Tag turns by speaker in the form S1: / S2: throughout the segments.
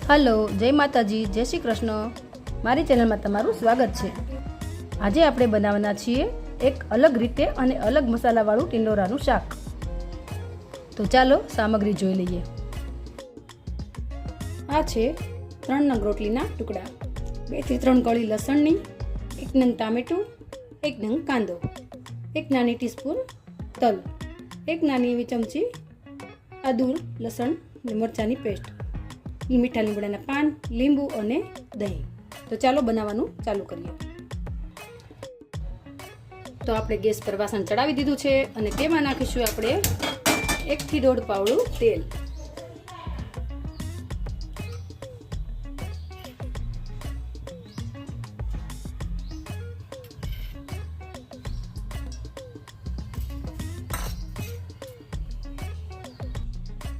S1: Hello, જય માતાજી, જય શ્રી કૃષ્ણ. મારી ચેનલમાં તમારું સ્વાગત છે. આજે આપણે બનાવવાના છીએ એક અલગ રીતે અને અલગ મસાલાવાળું ટિંડોરાનું શાક. તો ચાલો સામગ્રી જોઈ લઈએ. આ છે 3 નંગ રોટલીના ટુકડા, 2 થી 3 કળી લસણની, 1 નંગ ટામેટું, 1 નંગ કાંદો, 1 નાની ટીસ્પૂન તલ, 1 નાની એવી ચમચી આદુ લસણ અને મરચાંની પેસ્ટ, મીઠા લીમડાના પાન, લીંબુ અને દહીં. તો ચાલો બનાવવાનું ચાલુ કરીએ. તો આપણે ગેસ પર વાસણ ચડાવી દીધું છે અને તેમાં નાખીશું આપણે 1 થી 1.5 પાવડું તેલ.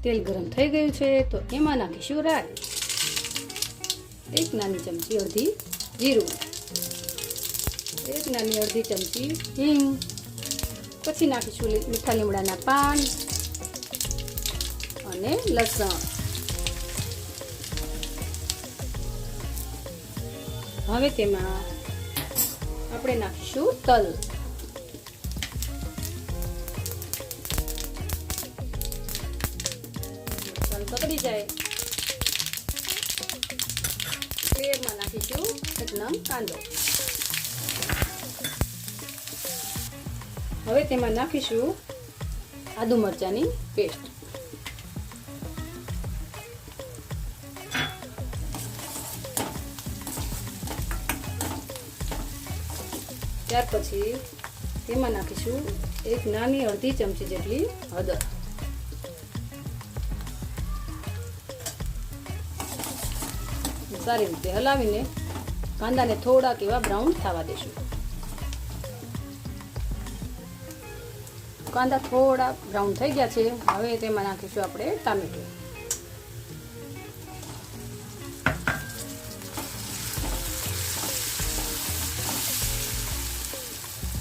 S1: તેલ ગરમ થઈ ગયું છે તો એમાં નાખીશું રાઈ, 1 નાની ચમચી અડધી જીરું, 1 નાની અડધી ચમચી હિંગ, પછી નાખીશું મીઠા લીમડાના પાન અને લસણ. હવે તેમાં આપણે નાખીશું તલ. પકડી જાય તેલમાં નાખીશું 1 નંગ કાંદો. હવે તેમાં નાખીશું આદુ મરચાંની પેસ્ટ. ત્યાર પછી તેમાં નાખીશું 1 નાની અડધી ચમચી જેટલી હળદર. સારી રીતે હલાવીને કાંદાને થોડાક એવા બ્રાઉન થવા દેશું. કાંદા થોડા બ્રાઉન થઈ ગયા છે. હવે તેમાં નાખીશું આપણે ટામેટું.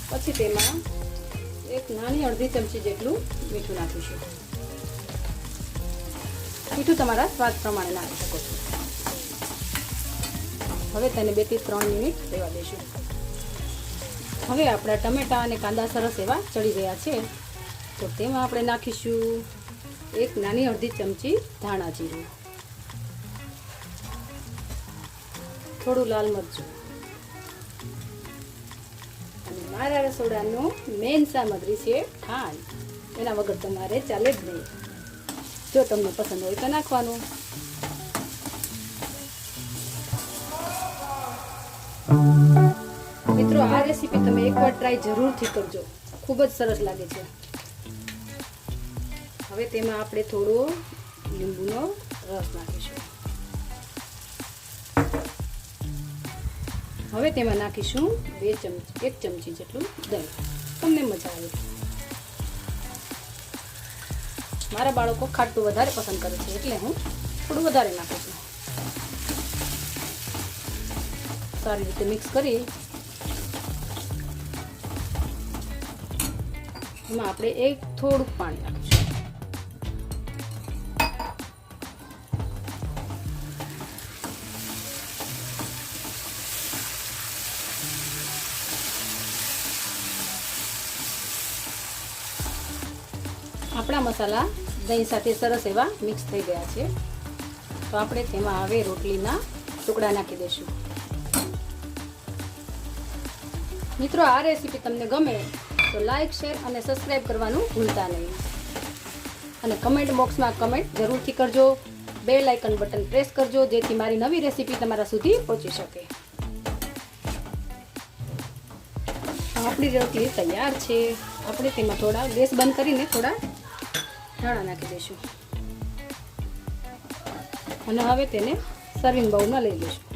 S1: પછી તેમાં 1 નાની અડધી ચમચી જેટલું મીઠું નાખીશું. મીઠું તમારા સ્વાદ પ્રમાણે નાખી શકો છો. હવે તેને 2 થી 3 મિનિટ રહેવા દઈશું. હવે આપણા ટમેટા અને કાંદા સરસ એવા ચડી ગયા છે તો તેમાં આપણે નાખીશું 1 નાની અડધી ચમચી ધાણા જીરું, થોડું લાલ મરચું અને મારા રસોડાનો મેઇન સામગ્રી છે ખાંડ. એના વગર તમારે ચાલે જ નહીં. જો તમને પસંદ હોય તો નાખવાનું. મિત્રો, આ રેસીપી તમે એકવાર ટ્રાય જરૂરથી કરજો, ખૂબ જ સરસ લાગે છે. હવે તેમાં આપણે થોડો લીંબુનો રસ નાખીશું. હવે તેમાં નાખીશું 1 ચમચી જેટલું દહીં. તમને મજા આવે. મારા બાળકો ખાટું વધારે પસંદ કરે છે એટલે હું થોડું વધારે નાખું છું. સારી રીતે મિક્સ કરી એમાં આપણે થોડુંક પાણી નાખીશું. આપણા મસાલા દહીં સાથે સરસ એવા મિક્સ થઈ ગયા છે તો આપણે તેમાં હવે રોટલીના ટુકડા નાખી દઈશું. મિત્રો, આ રેસીપી તમને ગમે તો લાઈક, શેર અને સબસ્ક્રાઈબ કરવાનું ભૂલતા નહીં. અને કમેન્ટ બોક્સમાં કમેન્ટ જરૂરથી કરજો. બેલ આઇકન બટન પ્રેસ કરજો જેથી મારી નવી રેસીપી તમારા સુધી પહોંચી શકે. આપણી રોટલી તૈયાર છે. આપણે તેમાં થોડા ગેસ બંધ કરીને થોડા ધાણા નાખી દઈશું અને હવે તેને સર્વિંગ બાઉલમાં લઈ લઈશું.